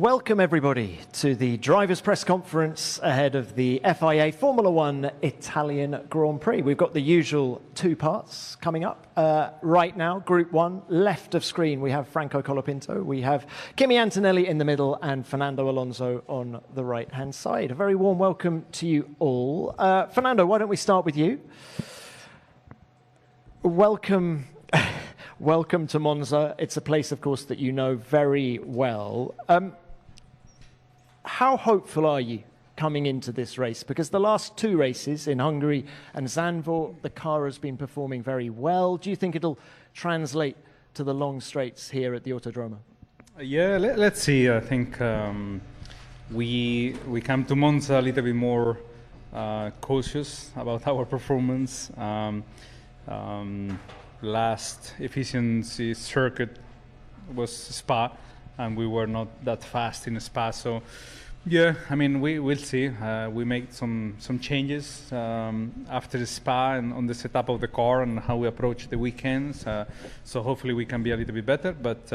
Welcome everybody to the drivers' press conference ahead of the FIA Formula One Italian Grand Prix. We've got the usual two parts coming up. Right now, Group 1, left of screen, we have Franco Colapinto, we have Kimi Antonelli in the middle and Fernando Alonso on the right-hand side. A very warm welcome to you all. Fernando, why don't we start with you? Welcome. Welcome to Monza. It's a place, of course, that you know very well. How hopeful are you coming into this race? Because the last two races in Hungary and Zandvoort, the car has been performing very well. Do you think it'll translate to the long straights here at the Autodromo? Yeah, let's see. I think we come to Monza a little bit more cautious about our performance. Last efficiency circuit was Spa, and we were not that fast in Spa. So, yeah, I mean, we'll see. We made some changes after the Spa and on the setup of the car and how we approach the weekends. So hopefully we can be a little bit better. But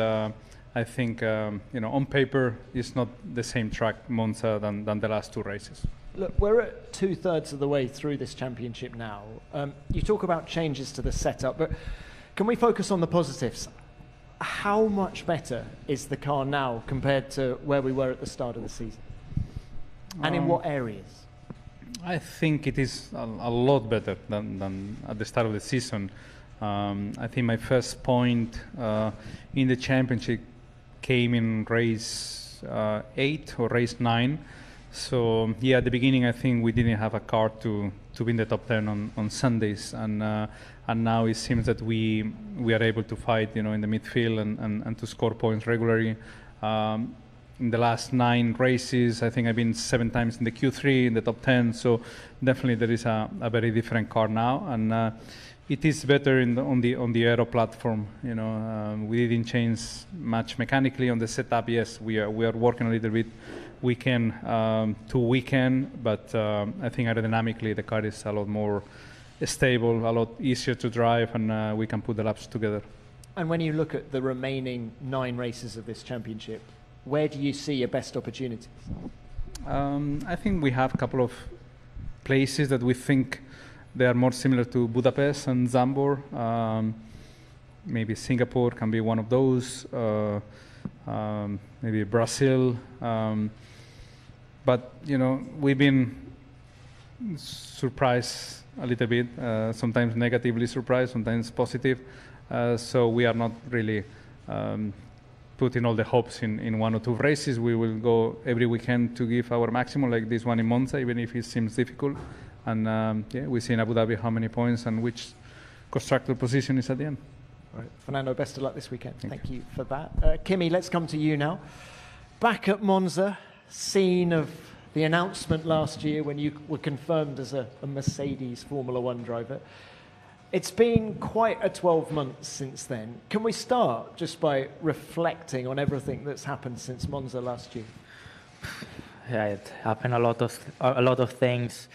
I think, on paper, it's not the same track, Monza, than the last two races. Look, we're at 2/3 of the way through this championship now. You talk about changes to the setup, but can we focus on the positives? How much better is the car now compared to where we were at the start of the season? And in what areas? I think it is a lot better than at the start of the season. I think my first point in the championship came in race 8 or race 9. So yeah, at the beginning I think we didn't have a car to be in the top 10 on Sundays, and now it seems that we are able to fight, in the midfield and to score points regularly. In the last 9 races, I think I've been 7 times in the Q3 in the top 10. So definitely there is a very different car now, and it is better on the aero platform. We didn't change much mechanically on the setup. Yes, we are working a little bit weekend to weekend, but I think aerodynamically the car is a lot more stable, a lot easier to drive, and we can put the laps together. And when you look at the remaining 9 races of this championship, where do you see your best opportunities? I think we have a couple of places that we think they are more similar to Budapest and Zandvoort. Maybe Singapore can be one of those. Maybe Brazil. But, we've been surprised a little bit, sometimes negatively surprised, sometimes positive. So we are not really putting all the hopes in 1 or 2 races. We will go every weekend to give our maximum, like this one in Monza, even if it seems difficult. And we see in Abu Dhabi how many points and which constructor position is at the end. All right. Fernando, best of luck this weekend. Thank you for that. Kimi, let's come to you now. Back at Monza, scene of the announcement last year when you were confirmed as a Mercedes Formula One driver. It's been quite a 12 months since then. Can we start just by reflecting on everything that's happened since Monza last year? Yeah, it happened a lot of things.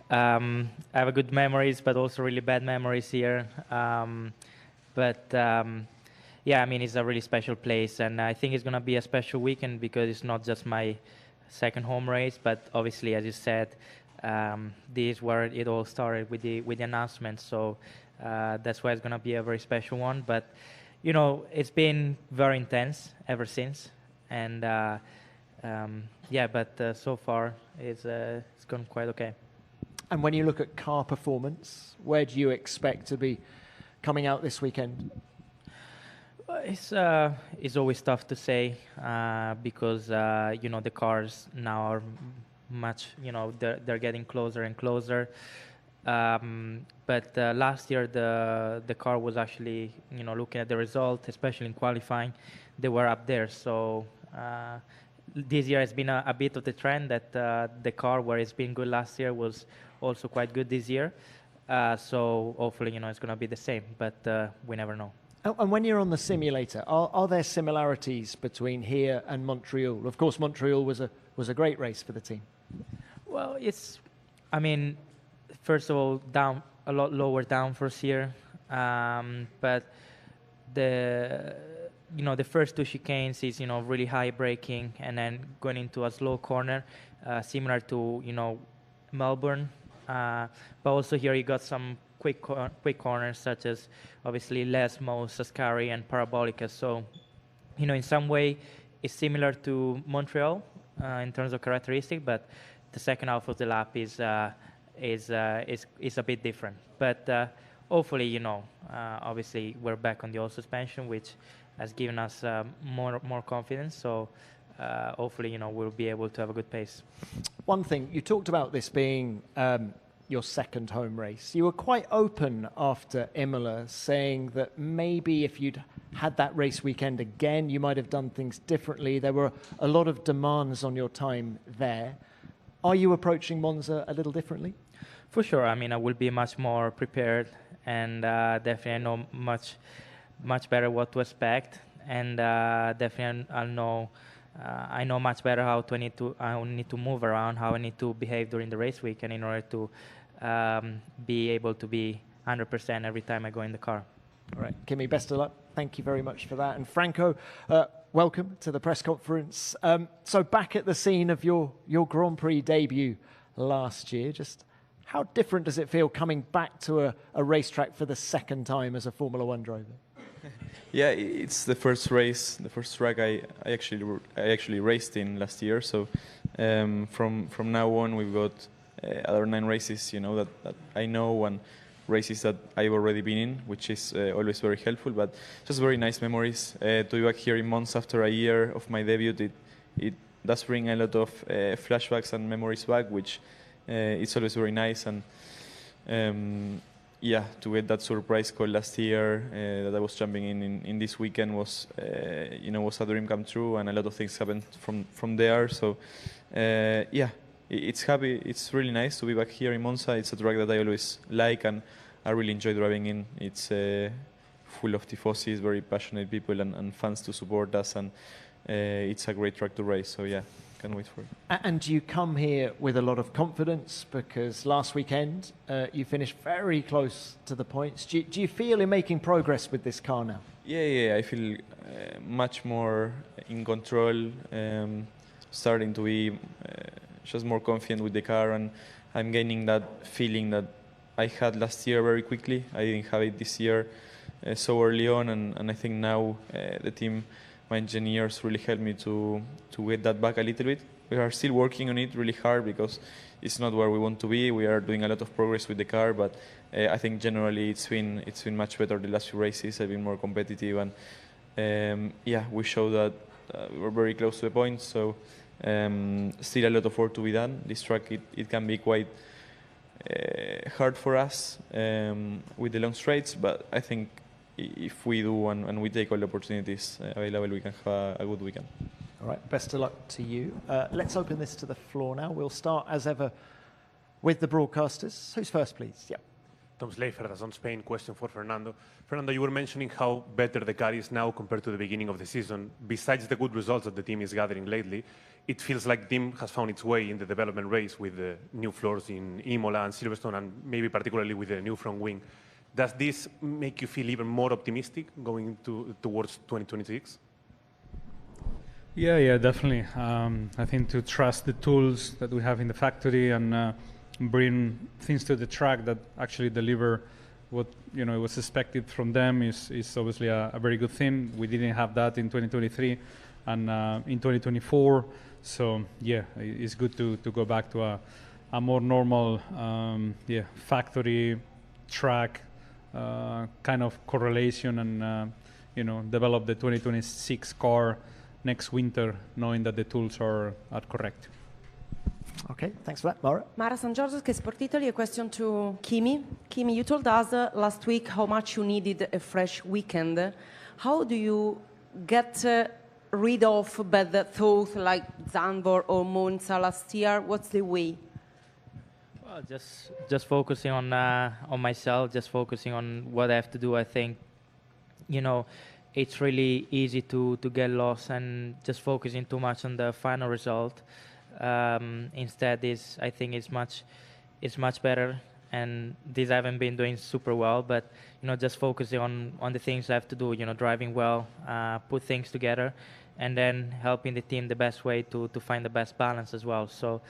I have good memories, but also really bad memories here. Yeah, I mean, it's a really special place, and I think it's going to be a special weekend because it's not just my second home race, but obviously, as you said, this is where it all started with the announcement. So that's why it's going to be a very special one. But it's been very intense ever since, and so far it's gone quite okay. And when you look at car performance, where do you expect to be coming out this weekend? It's always tough to say because the cars now are much, they're getting closer and closer. But last year the car was actually, looking at the result, especially in qualifying, they were up there. So this year has been a bit of the trend that the car, where it's been good last year, was also quite good this year. So hopefully, it's going to be the same, but we never know. And when you're on the simulator, are there similarities between here and Montreal? Of course, Montreal was a great race for the team. Well, first of all, a lot lower downforce here, but the first two chicanes is, really high braking and then going into a slow corner, similar to, Melbourne. But also here you got some quick corners, such as obviously Les, Mo, Ascari, and Parabolica. So, in some way, it's similar to Montreal in terms of characteristic, but the second half of the lap is a bit different. But hopefully, obviously we're back on the all suspension, which has given us more confidence. So hopefully, we'll be able to have a good pace. One thing, you talked about this being your second home race. You were quite open after Imola, saying that maybe if you'd had that race weekend again, you might have done things differently. There were a lot of demands on your time there. Are you approaching Monza a little differently? For sure. I mean, I will be much more prepared, and definitely I know much better what to expect, and definitely I know much better how I need to move around, how I need to behave during the race weekend in order to be able to be 100% every time I go in the car. All right, Kimi, best of luck. Thank you very much for that. And Franco, welcome to the press conference. So back at the scene of your Grand Prix debut last year, just how different does it feel coming back to a racetrack for the second time as a Formula One driver? Yeah, it's the first race, the first track I actually raced in last year. So from now on, we've got other 9 races, that I know, and races that I've already been in, which is always very helpful. But just very nice memories to be back here in Monza after a year of my debut. It does bring a lot of flashbacks and memories back, which it's always very nice. And to get that surprise call last year that I was jumping in this weekend was a dream come true, and a lot of things happened from there. So it's happy. It's really nice to be back here in Monza. It's a track that I always like, and I really enjoy driving in. It's full of tifosi, very passionate people and fans to support us, and it's a great track to race. So can't wait for it. And you come here with a lot of confidence, because last weekend you finished very close to the points. Do you feel you're making progress with this car now? Yeah, I feel much more in control, starting to be just more confident with the car, and I'm gaining that feeling that I had last year very quickly. I didn't have it this year so early on, and I think now the team, my engineers, really helped me to get that back a little bit. We are still working on it really hard, because it's not where we want to be. We are doing a lot of progress with the car, but I think generally it's been much better the last few races. I've been more competitive, and we showed that we were very close to the points. So still a lot of work to be done. This track, it can be quite hard for us with the long straights, but I think if we do and we take all the opportunities available, we can have a good weekend. All right, best of luck to you. Let's open this to the floor now. We'll start, as ever, with the broadcasters. Who's first, please? Yeah. Tom Slayford, on Spain. Question for Fernando. Fernando, you were mentioning how better the car is now compared to the beginning of the season. Besides the good results that the team is gathering lately, it feels like the team has found its way in the development race with the new floors in Imola and Silverstone, and maybe particularly with the new front wing. Does this make you feel even more optimistic going towards 2026? Yeah, definitely. I think to trust the tools that we have in the factory and bring things to the track that actually deliver what it was expected from them is obviously a very good thing. We didn't have that in 2023 and in 2024. So it's good to go back to a more normal factory track kind of correlation, and develop the 2026 car next winter, knowing that the tools are correct. Okay, thanks for that. Mara? Mara San Giorgio, Sport Italy. A question to Kimi. Kimi, you told us last week how much you needed a fresh weekend. How do you get rid of bad thoughts like Zandvoort or Monza last year? What's the way? Well, just focusing on myself, just focusing on what I have to do. I think, it's really easy to get lost and just focusing too much on the final result. Instead, I think it's much better and these I haven't been doing super well, but just focusing on the things I have to do, driving well, put things together, and then helping the team the best way to find the best balance as well. So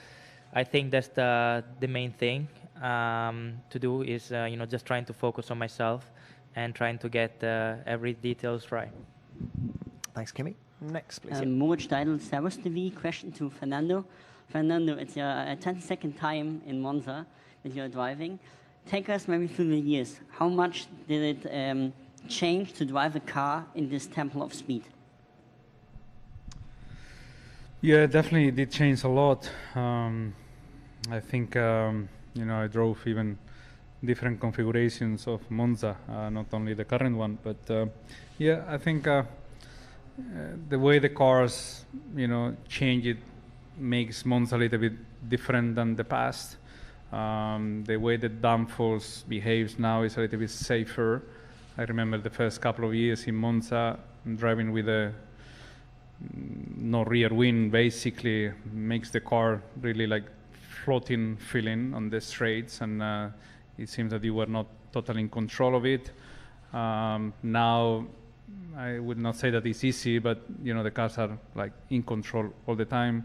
I think that's the main thing to do is just trying to focus on myself and trying to get every details right. Thanks, Kimi. Next, please. Moritz Steidl, Servus TV. Question to Fernando. Fernando, it's your 10th time in Monza that you're driving. Take us maybe through the years. How much did it change to drive a car in this temple of speed? Yeah, definitely it did change a lot. I think, I drove even different configurations of Monza, not only the current one, but yeah, I think the way the cars, change, it makes Monza a little bit different than the past. The way the downforce behaves now is a little bit safer. I remember the first couple of years in Monza, driving with a no rear wing basically makes the car really like floating feeling on the straights, and it seems that you were not totally in control of it. Now I would not say that it's easy, but the cars are like in control all the time.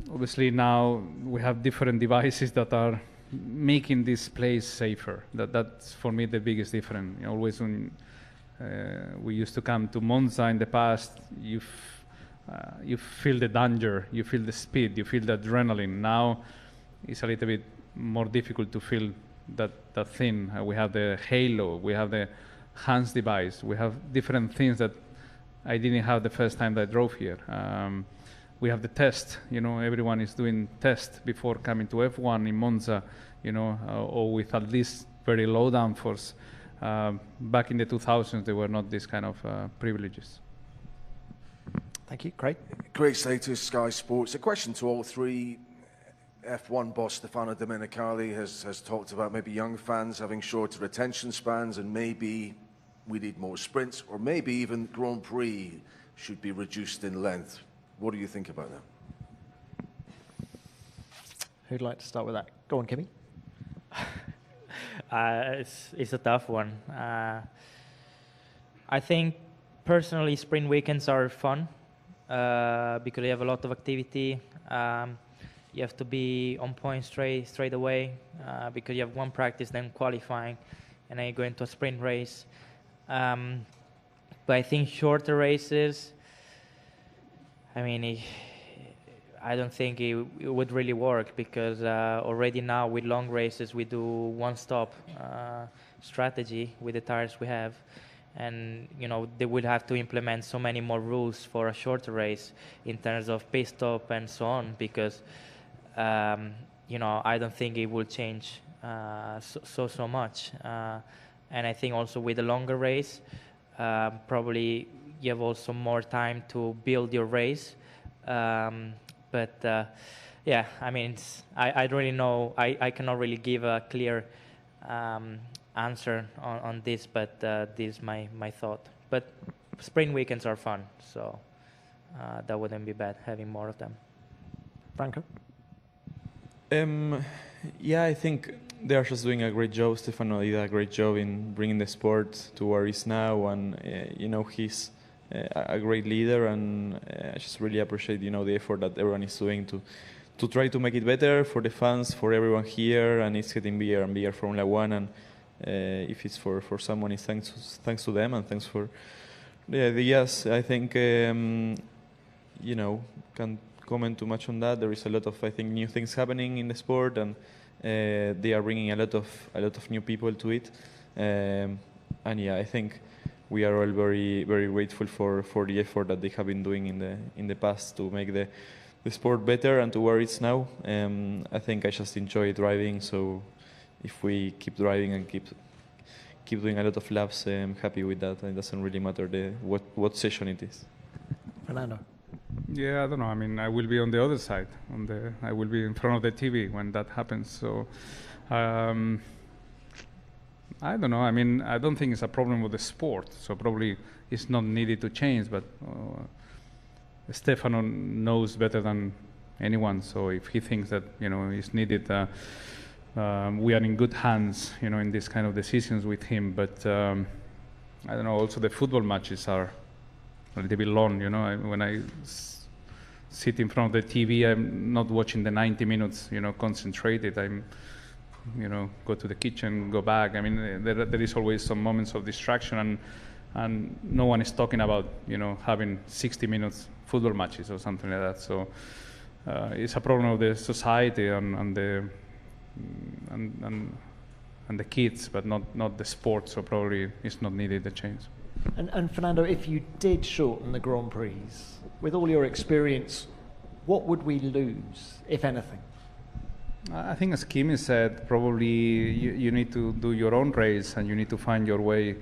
Obviously now we have different devices that are making this place safer. That's for me the biggest difference. Always when we used to come to Monza in the past, you feel the danger, you feel the speed, you feel the adrenaline. Now it's a little bit more difficult to feel that thing. We have the halo, we have the hands device, we have different things that I didn't have the first time that I drove here. We have the test, everyone is doing test before coming to F1 in Monza, or with at least very low downforce. Back in the 2000s, there were not these kind of privileges. Thank you. Craig? Craig Slater, Sky Sports. A question to all three. F1 boss Stefano Domenicali has talked about maybe young fans having shorter attention spans, and maybe we need more sprints, or maybe even Grand Prix should be reduced in length. What do you think about that? Who'd like to start with that? Go on, Kimi. It's a tough one. I think personally sprint weekends are fun because you have a lot of activity. You have to be on point straight away because you have one practice, then qualifying, and then you go into a sprint race. But I think shorter races, I don't think it would really work because already now with long races we do one-stop strategy with the tires we have, and they will have to implement so many more rules for a shorter race in terms of pit stop and so on because I don't think it will change so much. And I think also with a longer race, probably you have also more time to build your race. But yeah, I don't really know. I cannot really give a clear answer on this, but this is my thought. But sprint weekends are fun, so that wouldn't be bad having more of them. Franco? Yeah, I think they are just doing a great job. Stefano did a great job in bringing the sport to where it's now, and he's a great leader, and I just really appreciate the effort that everyone is doing to try to make it better for the fans, for everyone here, and it's getting bigger and bigger Formula One. And if it's for someone, it's thanks to them, and thanks for the ideas. I think can't comment too much on that. There is a lot of, I think, new things happening in the sport, and they are bringing a lot of new people to it. And yeah, I think we are all very, very grateful for the effort that they have been doing in the past to make the sport better and to where it's now. I think I just enjoy driving, so if we keep driving and keep doing a lot of laps, I'm happy with that. It doesn't really matter what session it is. Fernando? Yeah, I don't know. I will be on the other side. I will be in front of the TV when that happens. So, I don't know. I don't think it's a problem with the sport. So probably it's not needed to change. But Stefano knows better than anyone. So if he thinks that it's needed, we are in good hands, in this kind of decisions with him. But I don't know. Also, the football matches are a little bit long. When I sit in front of the TV, I'm not watching the 90 minutes. Concentrated. I'm go to the kitchen, go back. I mean, there is always some moments of distraction, and no one is talking about having 60 minutes football matches or something like that. So it's a problem of the society and the kids, but not the sport. So probably it's not needed a change. And Fernando, if you did shorten the Grand Prix, with all your experience, what would we lose, if anything? I think, as Kimi said, probably you need to do your own race, and you need to find your way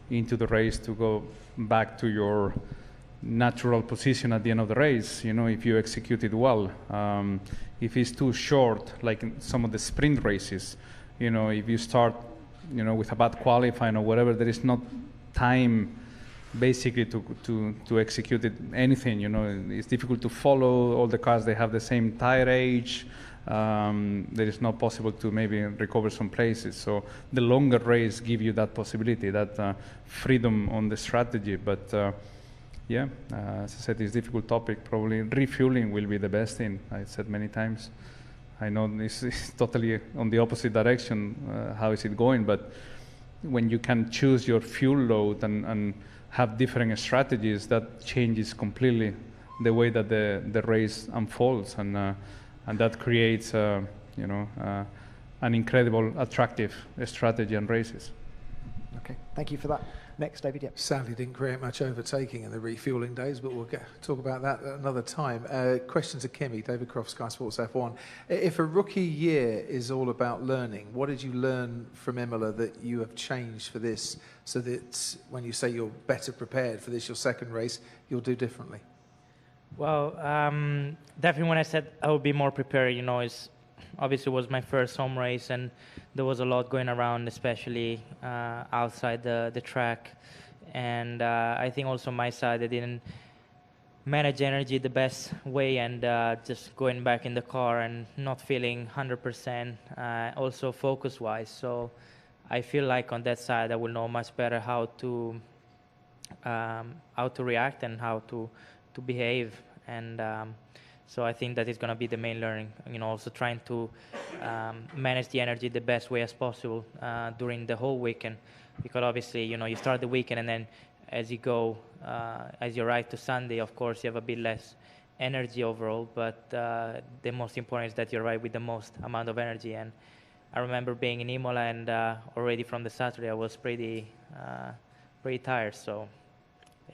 into the race to go back to your natural position at the end of the race, if you execute it well. If it's too short, like in some of the sprint races, if you start, with a bad qualifying or whatever, there is not time basically to execute anything. It's difficult to follow. All the cars, they have the same tire age. There is not possible to maybe recover some places. So the longer race give you that possibility, that freedom on the strategy. But as I said, it's a difficult topic. Probably refueling will be the best thing. I said many times. I know this is totally on the opposite direction. How is it going? But when you can choose your fuel load and have different strategies, that changes completely the way that the race unfolds, and that creates, an incredible, attractive strategy and races. Okay, thank you for that. Next, David. Yep. Sadly, didn't create much overtaking in the refueling days, but we'll talk about that another time. Question to Kimi, David Croft, Sky Sports F1. If a rookie year is all about learning, what did you learn from Imola that you have changed for this, so that when you say you're better prepared for this, your second race, you'll do differently? Well, definitely when I said I would be more prepared, it's obviously was my first home race, and there was a lot going around, especially outside the track. And I think also my side, I didn't manage energy the best way, and just going back in the car and not feeling 100%, also focus-wise. So I feel like on that side I will know much better how to react and how to behave. And so I think that is going to be the main learning, also trying to manage the energy the best way as possible during the whole weekend, because obviously, you start the weekend, and then as you go, as you arrive to Sunday, of course, you have a bit less energy overall, but the most important is that you arrive with the most amount of energy. And I remember being in Imola, and already from the Saturday, I was pretty tired. So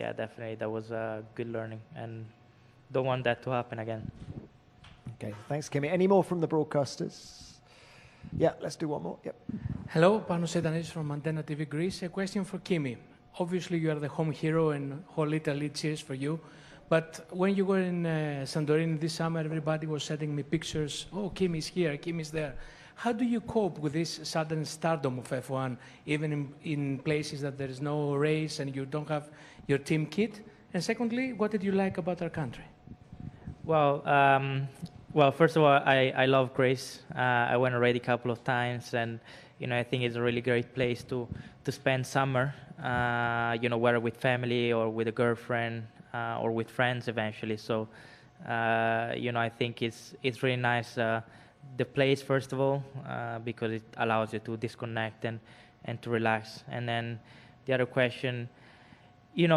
yeah, definitely that was a good learning, and don't want that to happen again. Okay, thanks, Kimi. Any more from the broadcasters? Yeah, let's do one more. Yep. Hello, Panos Sedanis from Antenna TV Greece. A question for Kimi. Obviously, you are the home hero, and whole Italy cheers for you. But when you were in Santorini this summer, everybody was sending me pictures. Oh, Kimi's here, Kimi's there. How do you cope with this sudden stardom of F1, even in places that there is no race and you don't have your team kit? And secondly, what did you like about our country? Well, first of all, I love Greece. I went already a couple of times, and I think it's a really great place to spend summer. Whether with family or with a girlfriend or with friends eventually. So, I think it's really nice. The place, first of all, because it allows you to disconnect and to relax. And then the other question, you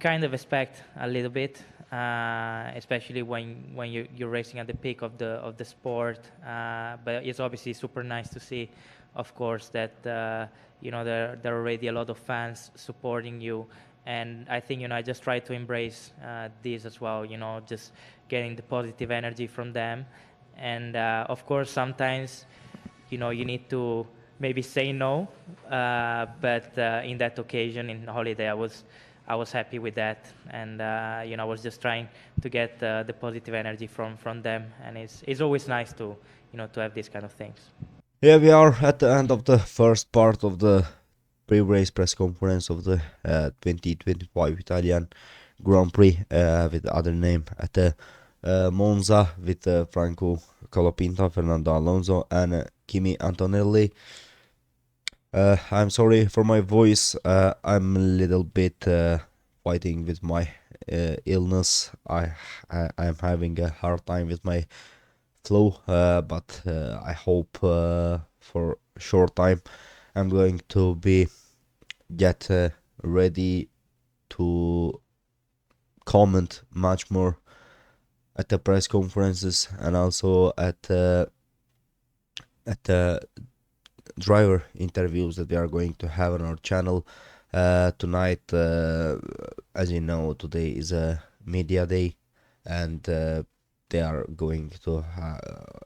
kind of expect a little bit, especially when you're racing at the peak of the sport. But it's obviously super nice to see, of course, that there are already a lot of fans supporting you. And I think I just try to embrace this as well. Just getting the positive energy from them. And of course, sometimes you need to maybe say no. But in that occasion, in holiday, I was happy with that, and I was just trying to get the positive energy from them, and it's always nice to to have these kind of things. Yeah, we are at the end of the first part of the pre-race press conference of the 2025 Italian Grand Prix with the other name at the Monza with Franco Colapinto, Fernando Alonso, and Kimi Antonelli. I'm sorry for my voice. I'm a little bit fighting with my illness. I'm having a hard time with my flu, but I hope for a short time I'm going to be get ready to comment much more at the press conferences and also at the driver interviews that we are going to have on our channel tonight. As you know, today is a media day, and they are going to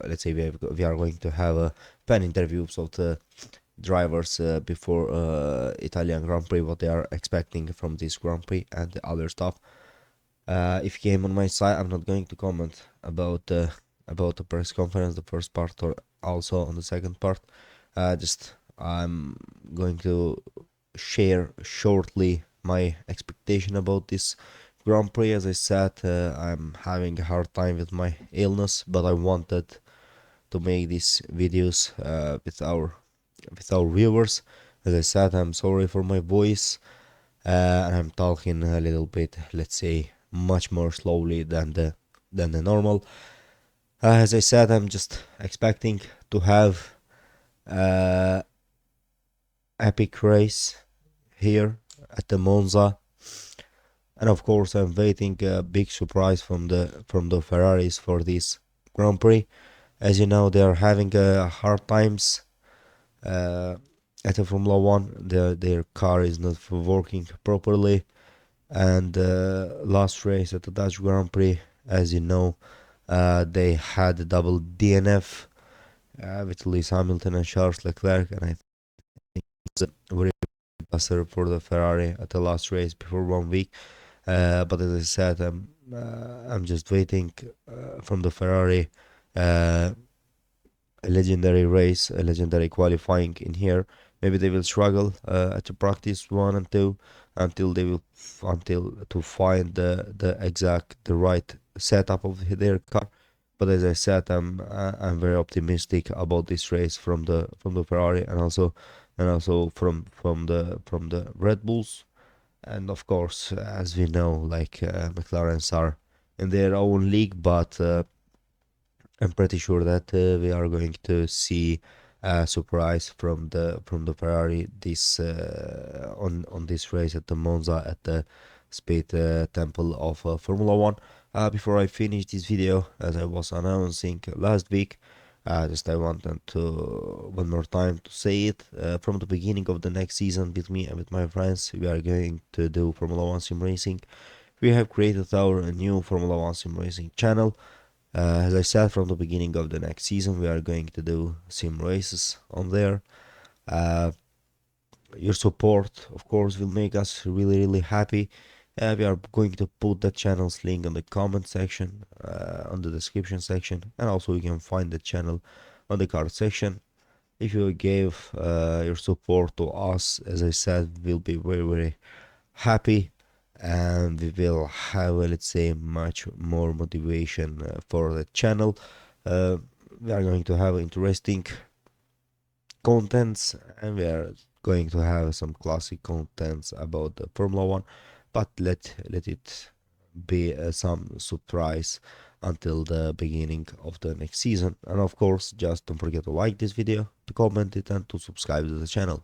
let's say we are going to have fan interviews of the drivers before Italian Grand Prix, what they are expecting from this Grand Prix and the other stuff. If you came on my side, I'm not going to comment about the press conference, the first part, or also on the second part. Just I'm going to share shortly my expectation about this Grand Prix. As I said, I'm having a hard time with my illness, but I wanted to make these videos with our viewers. As I said, I'm sorry for my voice, and I'm talking a little bit, let's say, much more slowly than the normal. As I said, I'm just expecting to have epic race here at the Monza, and of course I'm waiting a big surprise from the Ferraris for this Grand Prix. As you know, they are having hard times at the Formula 1. Their car is not working properly, and last race at the Dutch Grand Prix, as you know, they had a double DNF with Lewis Hamilton and Charles Leclerc, and I think it's a very disaster for the Ferrari at the last race before 1 week. But as I said, I'm just waiting from the Ferrari a legendary race, a legendary qualifying in here. Maybe they will struggle at the practice 1 and 2 until to find the right setup of their car. But as I said, I'm very optimistic about this race from the Ferrari, and also from the Red Bulls, and of course, as we know, like McLarens are in their own league, but I'm pretty sure that we are going to see a surprise from the Ferrari this on this race at the Monza at the Speed Temple of Formula 1. Before I finish this video, as I was announcing last week, just I wanted to one more time to say it. From the beginning of the next season, with me and with my friends, we are going to do Formula 1 sim racing. We have created our new Formula 1 sim racing channel. As I said, from the beginning of the next season, we are going to do sim races on there. Your support, of course, will make us really happy. We are going to put the channel's link on the comment section, on the description section, and also you can find the channel on the card section. If you gave your support to us, as I said, we'll be very happy, and we will have, let's say, much more motivation for the channel. We are going to have interesting contents, and we are going to have some classic contents about the Formula 1, but let it be some surprise until the beginning of the next season. And of course, just don't forget to like this video, to comment it, and to subscribe to the channel.